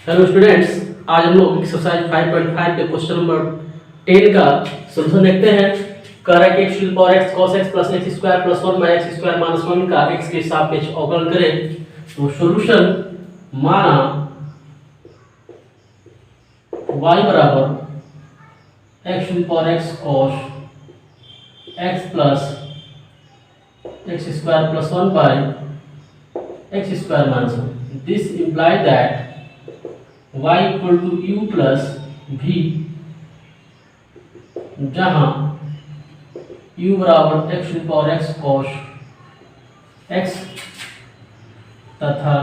Hello students, आज हम लोग एक्सरसाइज 5.5 के क्वेश्चन नंबर 10 का सॉल्यूशन देखते हैं। कह रहा है कि x to the power x cos x plus x square plus 1 by x square minus 1 का x के सापेक्ष अवकलन करें। तो सॉल्यूशन माना y बराबर x to the power x cos x plus x square plus 1 by x square minus 1। This imply that y equal to u plus v, जहां u बराबर x to the power x cos x तथा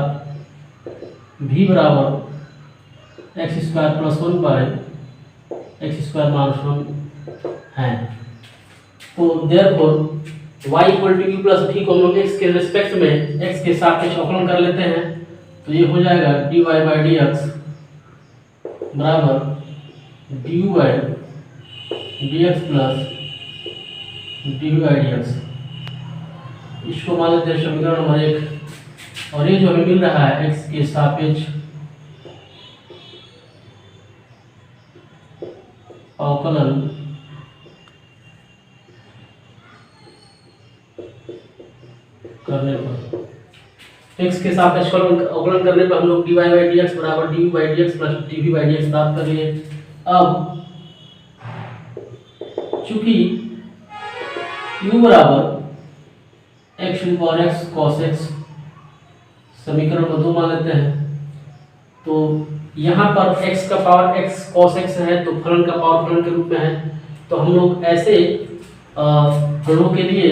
v बराबर x square plus 1 by x square minus 1 है। तो therefore y equal to u plus v को हम लोग x के रिस्पेक्ट में x के सापेक्ष अवकलन कर लेते हैं। तो ये हो जाएगा dy बाई dx बराबर du by dx plus du by dx। इसको मान लेते हैं समीकरण नंबर 1। और ये जो हमें मिल रहा है x के सापेक्ष अवकलन करने पर, x के सापेक्ष अवकलन करने पर हम लोग dy बाई dx बराबर du by dx plus dv by dx प्राप्त कर लिए। अब चूंकि u बराबर x to the power x cos x समीकरण को 2 मान लेते हैं। तो यहाँ पर x का पावर x cos x है, तो फलन का पावर फलन के रूप में है। तो हम लोग ऐसे फलों के लिए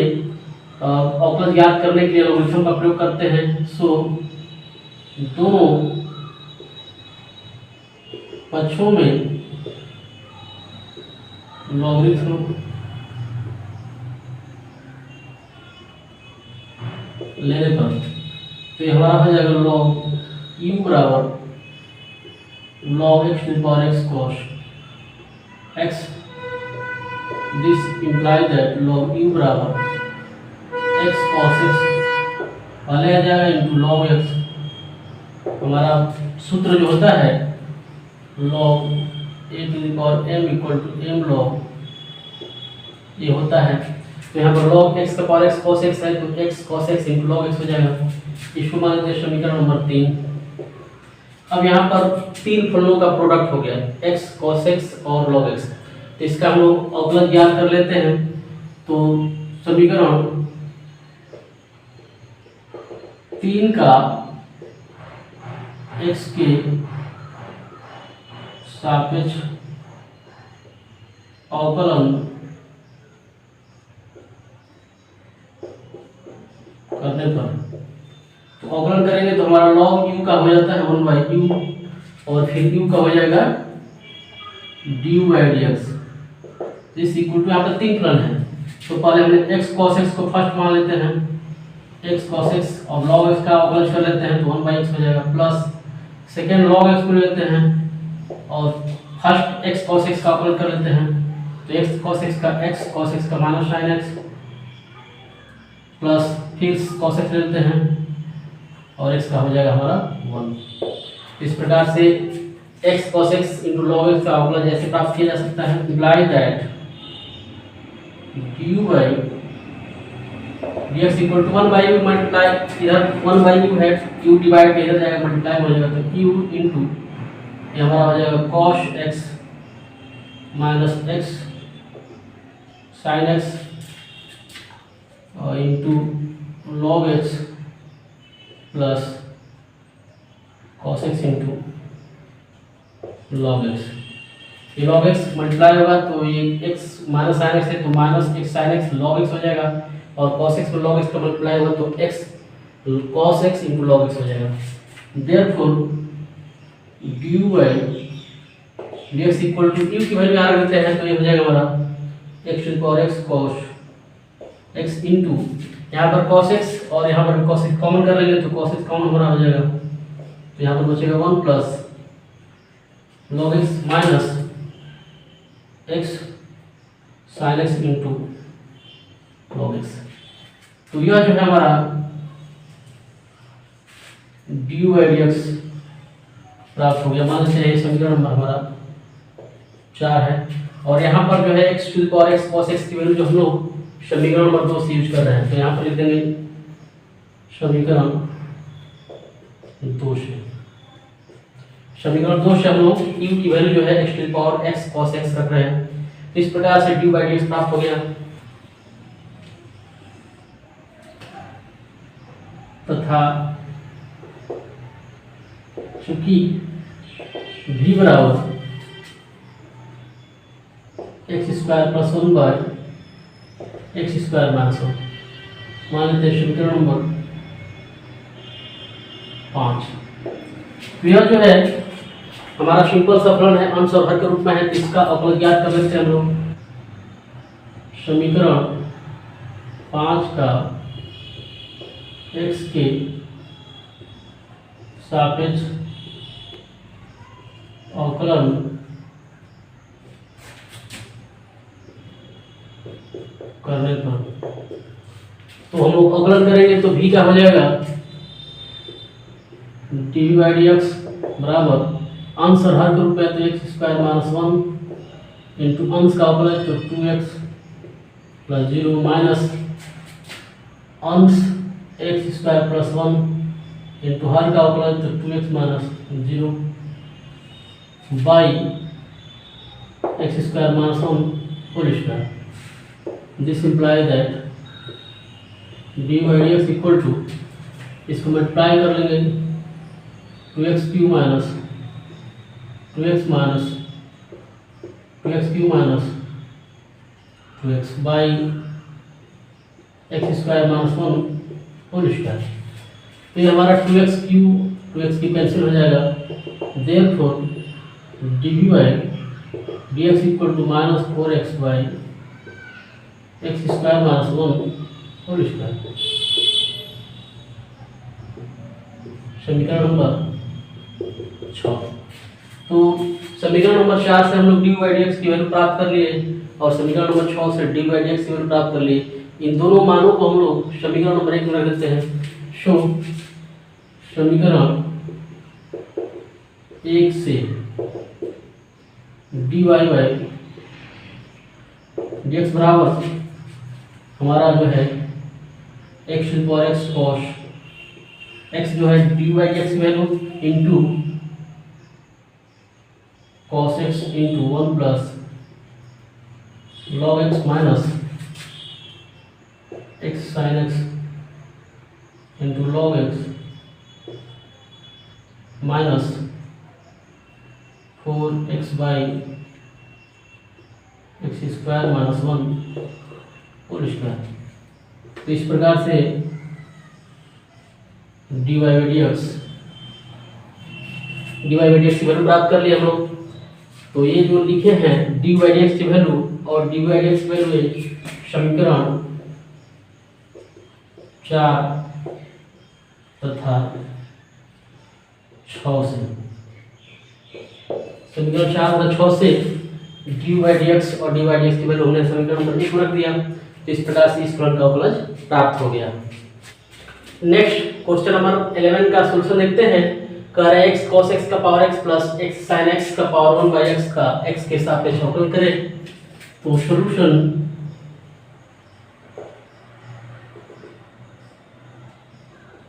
अवकलन ज्ञात करने के लिए लॉगरिथम का प्रयोग करते हैं। सो दोनों पक्षों में लॉगरिथम लेने पर तो ये हमारा हो जाएगा log u बराबर log x to the power x cos x। This imply that log u बराबर x cos x पहले आ जाएगा इंटू log x। हमारा सूत्र जो होता है log a to the power m equal to m log ये होता है। तो यहाँ पर log x का पावर x cos x है, तो x cos x into log x हो जाएगा। इसको मान लेते हैं समीकरण नंबर 3। अब यहाँ पर तीन फलनों का प्रोडक्ट हो गया x cos x और log x। तो इसका हम लोग अवकलन ज्ञात कर लेते हैं। तो समीकरण 3 का x के सापेक्ष अवकलन करने पर, तो अवकलन करेंगे तो हमारा log u का हो जाता है 1 बाई u और फिर u का हो जाएगा du बाई dx। इस इक्वल टू यहाँ पर तीन फलन है। तो पहले हमने x cos x को फर्स्ट मान लेते हैं, x cos x और log x का अवकलन कर लेते हैं तो 1 बाई x हो जाएगा प्लस सेकेंड log x को लेते हैं और फर्स्ट x cos x का अवकलन कर लेते हैं। तो x cos x का माइनस sin x प्लस फिर cos x लेते हैं और x का हो जाएगा हमारा 1। इस प्रकार से x cos x into log x का अवकलन जैसे प्राप्त किया जा सकता है। Imply that du by dx equal to 1 by u multiply, इधर 1 बाई u है, u डिवाइड इधर जाएगा मल्टीप्लाई हो जाएगा। तो u इंटू ये हमारा हो जाएगा cos x minus x sin x और into log x plus cos x into log x। ये log x मल्टीप्लाई होगा तो ये x माइनस sin x है, तो minus x sin x log x हो जाएगा और cos x में log x का मल्टीप्लाई होगा तो x cos x into log x हो जाएगा। Therefore du by dx equal to u की वैल्यू यहाँ रख देते हैं तो ये हो जाएगा हमारा x to the power x cos x into यहाँ पर cos x और यहाँ पर cos x कॉमन कर लेंगे तो cos x कॉमन हमारा हो जाएगा। तो यहाँ पर बचेगा 1 plus log x minus x sin x into log x। तो यह जो है हमारा du बाई dx प्राप्त हो गया। मान लेते हैं समीकरण नंबर हमारा 4 है और यहाँ पर जो है x to the power x cos x की वैल्यू जो हम लोग समीकरण नंबर 2 से यूज कर रहे हैं, तो यहाँ पर लिख देंगे समीकरण 2 से। समीकरण 2 से हम लोग u की वैल्यू जो है x to the power x cos x रख रहे हैं। तो इस प्रकार से d/dx प्राप्त हो गया तथा चूंकि v बराबर x square plus 1 by x square minus 1, मान लेते हैं समीकरण नंबर 5। यह जो है हमारा सिंपल सा फलन है, अंश और हर के रूप में है, तो इसका अवकलन ज्ञात कर लेते हैं हम लोग। समीकरण 5 का x के सापेक्ष अवकलन करने पर, तो हम लोग अवकलन करेंगे तो v क्या हो जाएगा, dv/dx बराबर अंश और हर के रूप में तो x स्क्वायर माइनस 1 इंटू अंश का अवकलन तो 2x प्लस 0 माइनस अंश x स्क्वायर प्लस 1 इंटू हर का अवकलन तो 2x minus 0 by x square minus 1 whole square. This imply that d/dx equal to, इसको मल्टीप्लाई कर लेंगे 2x cube minus 2x minus 2x cube minus 2x by x square minus 1 whole square. तो ये हमारा 2x क्यू 2x की cancel हो जाएगा, therefore dv/dx equal to minus 4x by x square minus 1 whole square. समीकरण number 6। तो समीकरण number 4 से हम लोग dv/dx की वैल्यू प्राप्त कर लिए और समीकरण नंबर 6 से dv/dx की वैल्यू प्राप्त कर लिए। इन दोनों मानों को हम लोग समीकरण नंबर 1 में रख देते हैं। सो समीकरण 1 से dy/dx बराबर हमारा जो है x to the power x cos x जो है dv/dx की value into cos x into 1 plus log x minus x sin x into log x minus 4x by x square minus 1 whole square. तो इस प्रकार से dv/dx की value प्राप्त कर लिया हम लोग। तो ये जो लिखे हैं dv/dx की वैल्यू और dv/dx की वैल्यू है समीकरण 4 तथा 6 से। समीकरण 4 तथा 6 से dv/dx और dv/dx की वैल्यू हमने समीकरण नंबर 1 में रख दिया। तो इस प्रकार से इस फलन का अवकलज प्राप्त हो गया। नेक्स्ट क्वेश्चन नंबर 11 का सॉल्यूशन देखते हैं। कह रहा है x cos x का power x plus x sin x का पावर 1 बाई x का x के सापेक्ष अवकलन करें। तो सॉल्यूशन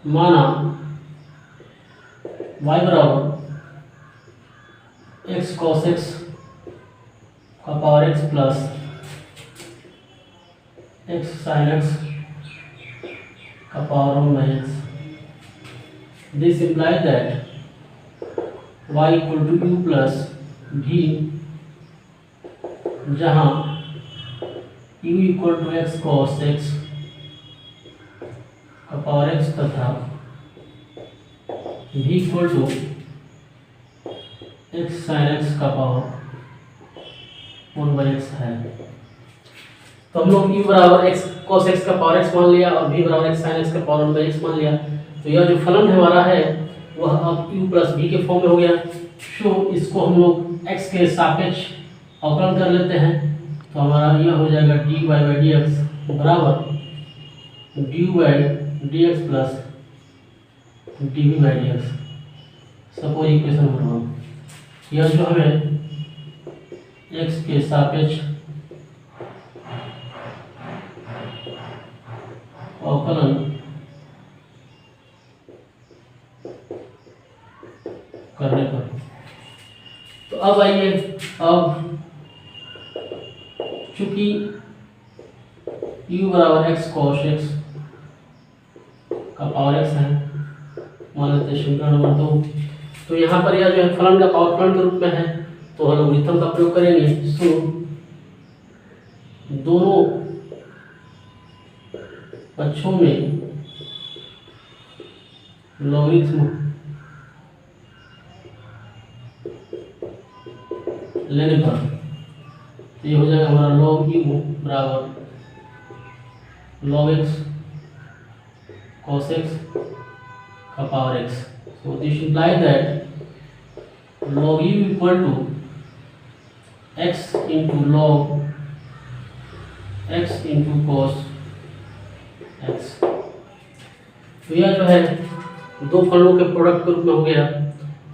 माना y बराबर x cos x का power x plus x sin x का power 1 by x। This implies that y equal to u plus v, जहाँ u equal to x cos x का पावर x तथा v equal to x sin x का power 1 by x है। तो हम लोग u बराबर x cos x का पावर x मान लिया और v बराबर x sin x का पावर 1 बाई x मान लिया। तो यह जो फलन हमारा है वह अब u प्लस v के फॉर्म में हो गया। सो इसको हम लोग x के सापेक्ष अवकलन कर लेते हैं। तो हमारा यह हो जाएगा dy/dx बराबर du/dx plus dv/dx। Suppose equation number 1, यह जो हमें x के सापेक्ष अवकलन करने पर, तो अब आइए, अब चूंकि u बराबर x cos x का पावर x है, मान लेते हैं समीकरण नंबर 2, तो यहाँ पर यह जो है फलन का पावर फलन के रूप में है, तो हम लोगरिथम का प्रयोग करेंगे। सो दोनों पक्षों में लॉगरिथम लेने पर ये हो जाएगा हमारा log u बराबर log x cos x का power x। So this implies that log u equal to x into log x into cos x। तो यह जो है दो फलों के प्रोडक्ट के रूप में हो गया,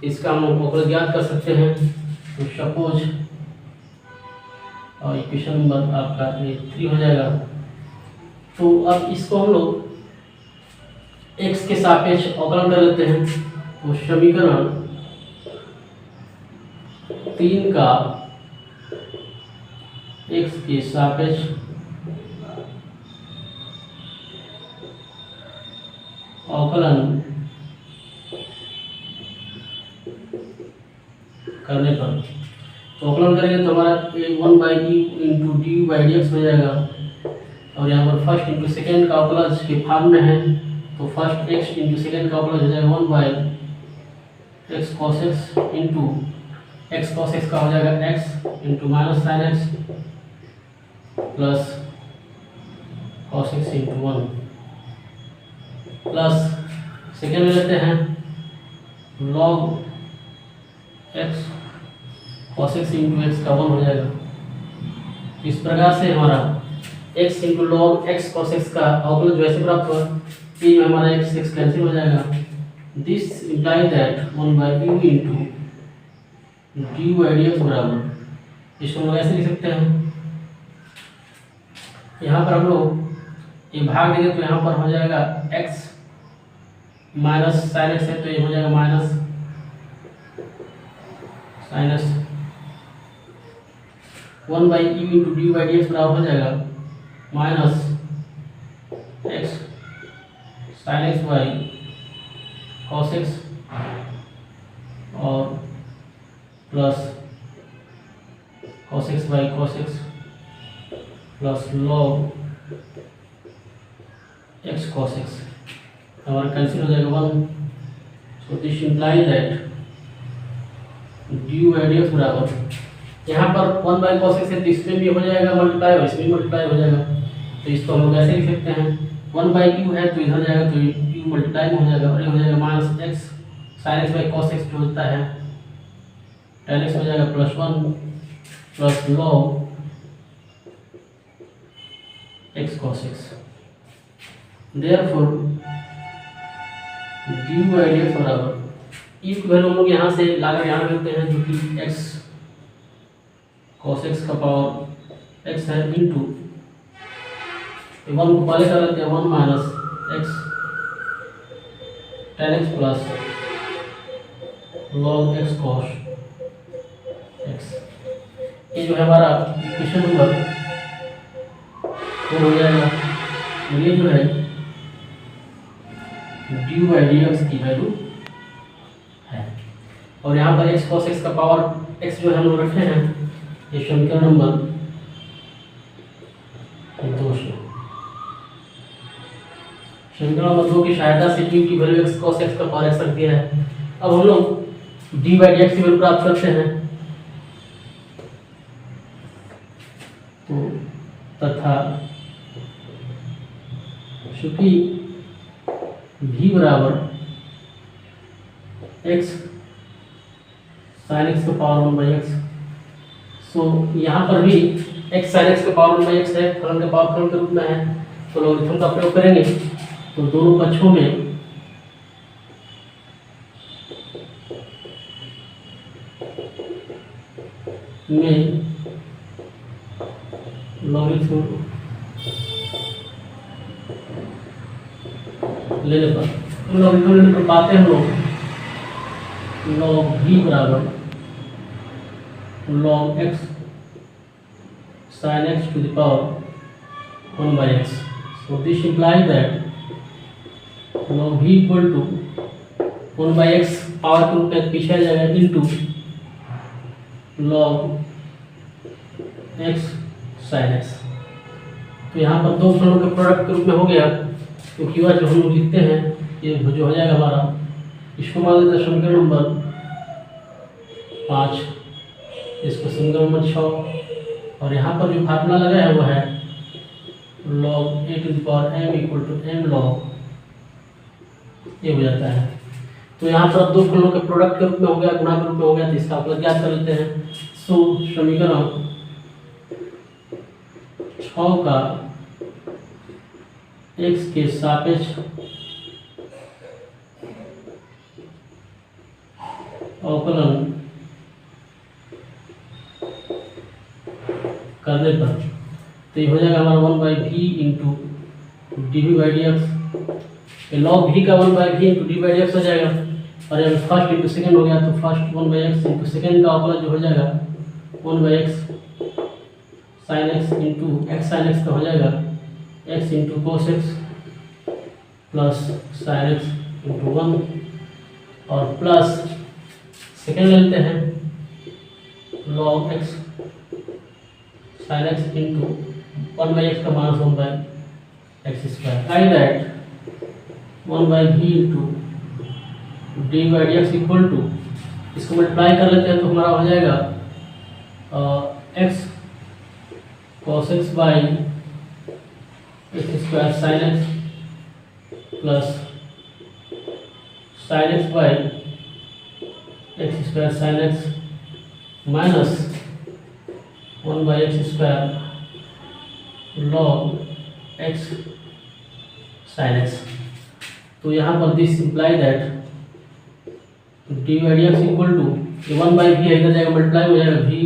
इसका हम लोग ज्ञात कर सकते हैं। तो सपोज और इक्वेशन नंबर आपका 3 हो जाएगा। तो अब इसको हम लोग x के सापेक्ष अवकलन कर लेते हैं, तो समीकरण 3 का x के सापेक्ष अवकलन करने पर, तो अवकलन करेंगे तो हमारा 1/u into D by D x हो जाएगा, और यहाँ पर फर्स्ट इंटू सेकेंड का अवकलन के फॉर्म में है, तो फर्स्ट x इंटू सेकेंड का अवकलन हो जाएगा 1/x cos x into x cos x का हो जाएगा x into minus sine x plus cos x into 1 plus second में लेते हैं log x cos x into x का 1 हो जाएगा। इस प्रकार से हमारा x into log x cos x का अवकलन जो ऐसे प्राप्त हुआ, ये में हमारा x कैंसिल हो जाएगा। This imply that 1/u into D by D x बराबर, इसको हम लोग ऐसे लिख सकते हैं, यहाँ पर हम लोग ये भाग देंगे तो यहाँ पर हो जाएगा x माइनस साइन x है, तो ये हो जाएगा minus sinus 1/u into D by D x बराबर हो जाएगा minus x sine x by cos x और plus cos x by cos x plus log x cos x, हमारा कैंसिल हो जाएगा 1। So this imply that d by D x बराबर, यहाँ पर 1/cos x है तो इसमें भी हो जाएगा मल्टीप्लाई और इसमें भी मल्टीप्लाई हो जाएगा, तो इसको हम लोग ऐसे लिख सकते हैं 1/u है तो इधर जाएगा तो u मल्टीप्लाई में हो जाएगा, और ये हो जाएगा minus x sine x by cos x जो होता है tan x हो जाएगा plus 1 plus log x cos x। Therefore dy dx बराबर ई की वैल्यू हम लोग यहाँ से लाकर यहाँ रखते हैं, जो कि x cos x का पावर x है इंटू 1 को पहले कर लेते हैं 1 minus x tan x plus log x cos x। ये जो है हमारा इक्वेशन नंबर 4 हो जाएगा। ये जो है डी बाई डी एक्स की वैल्यू है, और यहाँ पर x cos x का पावर x जो हम लोग रखे हैं, ये समीकरण नंबर 2 समीकरण नंबर 2 की सहायता से u की वैल्यू x cos x का पावर x रख दिया है। अब हम लोग डी बाई डी एक्स की वैल्यू प्राप्त करते हैं, तो तथा चूंकि v बराबर x साइन x का पावर 1/x, सो यहाँ पर भी x साइन x का पावर 1/x है, फलन का पावर फलन के रूप में है, तो लॉगरिथम का प्रयोग करेंगे तो दोनों पक्षों में में लॉगरिथम लेने पर लॉगरिथम लेने पर पाते हैं हम लोग लॉग v बराबर log x sin x to the power 1 by x. So this implies that log v equal to 1 by x power के रूप में पीछे आ जाएगा into log x sin x। तो यहाँ पर दो फलनों के प्रोडक्ट के रूप में हो गया, क्योंकि वह जो हम लोग लिखते हैं ये जो हो जाएगा हमारा, इसको मान लेते हैं समीकरण नंबर 5, इसको समीकरण नंबर 6, और यहाँ पर जो फार्मूला लगा है वो है log a to the power m equal to m log, ये हो जाता है। तो यहाँ पर दो फलनों के प्रोडक्ट के रूप में हो गया, गुणा के रूप में हो गया, तो इसका अपना ज्ञात कर लेते हैं। सो समीकरण 6 का x के सापेक्ष अवकलन करने पर तो ये हो जाएगा हमारा 1 by we into d v by D x. Log भी का 1 by we into D by D x हो जाएगा, और यहाँ फर्स्ट इंटू सेकेंड हो गया, तो first 1 by x into second का अवकलन जो हो जाएगा 1 by X sine X into X sine x का हो जाएगा X into cos X plus sine X into 1, और प्लस सेकेंड लेते हैं log x sine X into 1 by X का minus 1 by x square. I that 1 by we into D by D x equal to, इसको multiply कर लेते हैं तो हमारा हो जाएगा x cos x by x square sine x plus sine x by x square sine x minus 1 by x square log x sine x. तो यहाँ पर this imply that d by D x equal to 1 by v इधर जाएगा multiply हो जाएगा we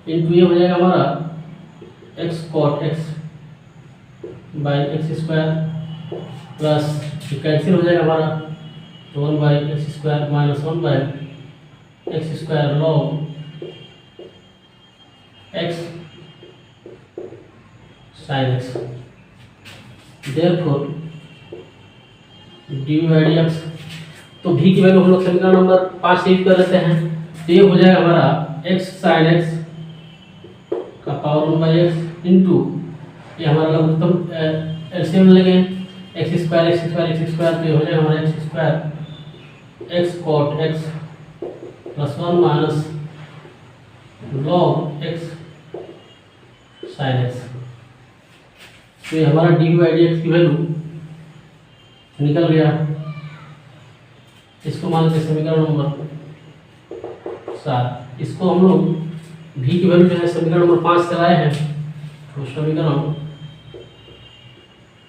into ये हो जाएगा हमारा x cot x by x square plus cancel हो जाएगा हमारा, तो 1 by x square minus 1 by x square log x sine x. Therefore d by D x, तो भी की वैल्यू हम लोग समीकरण नंबर 5 से यूज कर लेते हैं, तो ये हो जाएगा हमारा एक्स साइन एक्स का पावर 1 बाई एक्स इंटू ये हमारा लघुत्तम एलसीएम लेंगे x square x square x square, तो ये हो जाएगा हमारा x square x cot x plus 1 minus log x sine x. तो ये हमारा डी बाई डी एक्स की वैल्यू निकल गया। इसको मान लेते समीकरण नंबर 7। इसको हम लोग भी की वैल्यू जो है समीकरण नंबर 5 से लाए हैं, तो समीकरण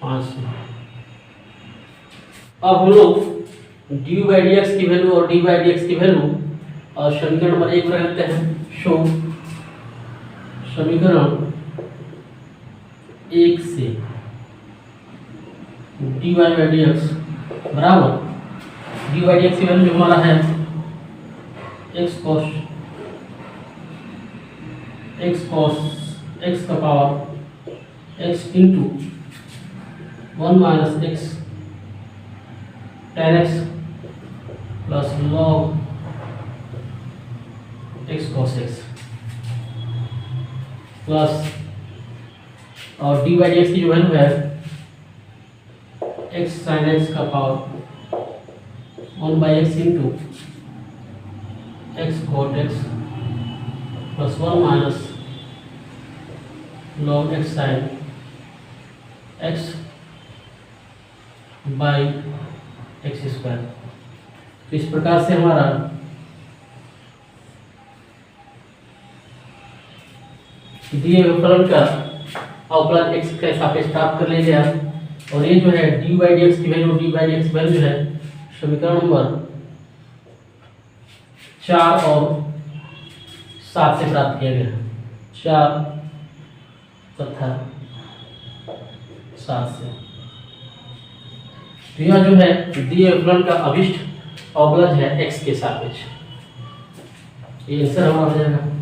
5 से अब हम लोग डी बाई डी एक्स की वैल्यू और डी बाई डी एक्स की वैल्यू और समीकरण नंबर 1 में रखते हैं। शो समीकरण 1 से डी बाई डी एक्स बराबर डी बाई डी एक्स की वैल्यू जो हमारा है एक्स कॉस एक्स का power x into 1 minus x tan x plus log x cos x plus और डी बाई डी एक्स की जो वैल्यू है एक्स साइन एक्स का power 1 by x into x cot x plus 1 minus log x sine x by x square. तो इस प्रकार से हमारा दिए हुए फलन का अवकलन एक्स के सापेक्ष प्राप्त कर लिया गया, और ये जो है डी बाई डी एक्स की value D by D x value है समीकरण नंबर 4 और 7 से प्राप्त किया गया, 4 तथा 7 से। तो यह जो है दिए फलन का अभिष्ट अवकलज है x के सापेक्ष। ये आंसर हमारा हो जाएगा।